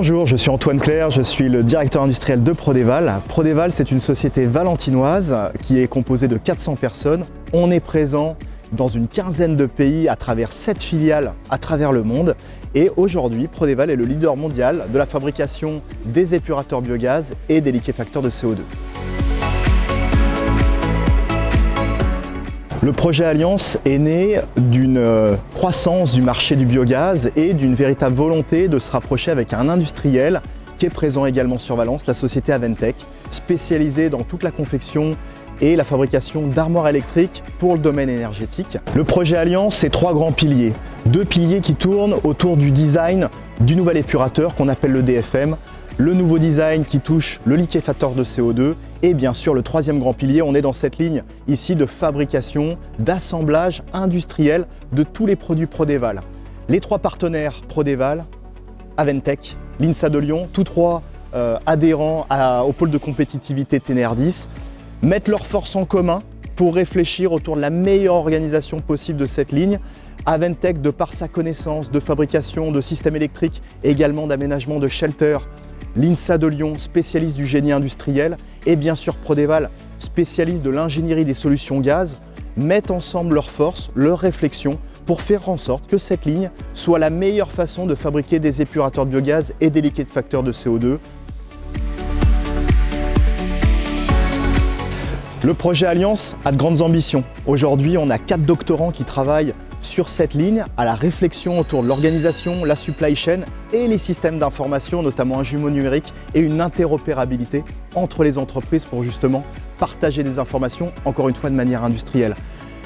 Bonjour, je suis Antoine Clerc, je suis le directeur industriel de Prodéval. Prodéval, c'est une société valentinoise qui est composée de 400 personnes. On est présent dans une quinzaine de pays à travers 7 filiales à travers le monde. Et aujourd'hui, Prodéval est le leader mondial de la fabrication des épurateurs biogaz et des liquéfacteurs de CO2. Le projet Alliance est né d'une croissance du marché du biogaz et d'une véritable volonté de se rapprocher avec un industriel qui est présent également sur Valence, la société Aventec, spécialisée dans toute la confection et la fabrication d'armoires électriques pour le domaine énergétique. Le projet Alliance, c'est 3 grands piliers. 2 piliers qui tournent autour du design du nouvel épurateur qu'on appelle le DFM, le nouveau design qui touche le liquéfacteur de CO2 et bien sûr le 3e grand pilier, on est dans cette ligne ici de fabrication, d'assemblage industriel de tous les produits Prodéval. Les 3 partenaires Prodéval, Aventec, l'INSA de Lyon, tous 3 adhérents au pôle de compétitivité TNR10, mettent leurs forces en commun pour réfléchir autour de la meilleure organisation possible de cette ligne. Aventec, de par sa connaissance de fabrication de systèmes électriques et également d'aménagement de shelter, l'INSA de Lyon, spécialiste du génie industriel, et bien sûr Prodéval, spécialiste de l'ingénierie des solutions gaz, mettent ensemble leurs forces, leurs réflexions pour faire en sorte que cette ligne soit la meilleure façon de fabriquer des épurateurs de biogaz et des liquéfacteurs de CO2. Le projet Alliance a de grandes ambitions. Aujourd'hui, on a 4 doctorants qui travaillent sur cette ligne à la réflexion autour de l'organisation, la supply chain et les systèmes d'information, notamment un jumeau numérique et une interopérabilité entre les entreprises pour justement partager des informations, encore une fois de manière industrielle.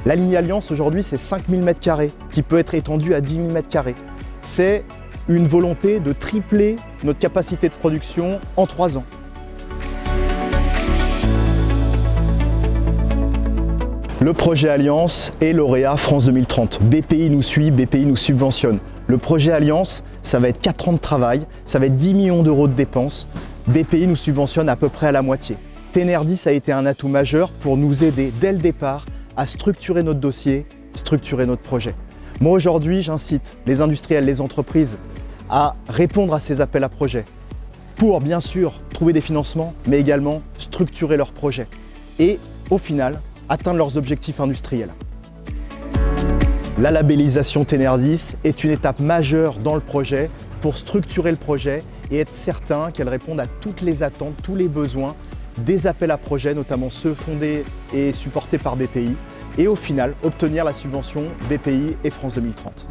La ligne Alliance aujourd'hui, c'est 5000 m² qui peut être étendue à 10 000 m². C'est une volonté de tripler notre capacité de production en 3 ans. Le projet Alliance est lauréat France 2030. BPI nous suit, BPI nous subventionne. Le projet Alliance, ça va être 4 ans de travail, ça va être 10 millions d'euros de dépenses. BPI nous subventionne à peu près à la moitié. TNR10 a été un atout majeur pour nous aider dès le départ à structurer notre dossier, structurer notre projet. Moi aujourd'hui, j'incite les industriels, les entreprises à répondre à ces appels à projets pour bien sûr trouver des financements, mais également structurer leurs projets et au final, atteindre leurs objectifs industriels. La labellisation TNR10 est une étape majeure dans le projet pour structurer le projet et être certain qu'elle réponde à toutes les attentes, tous les besoins des appels à projets, notamment ceux fondés et supportés par BPI, et au final obtenir la subvention BPI et France 2030.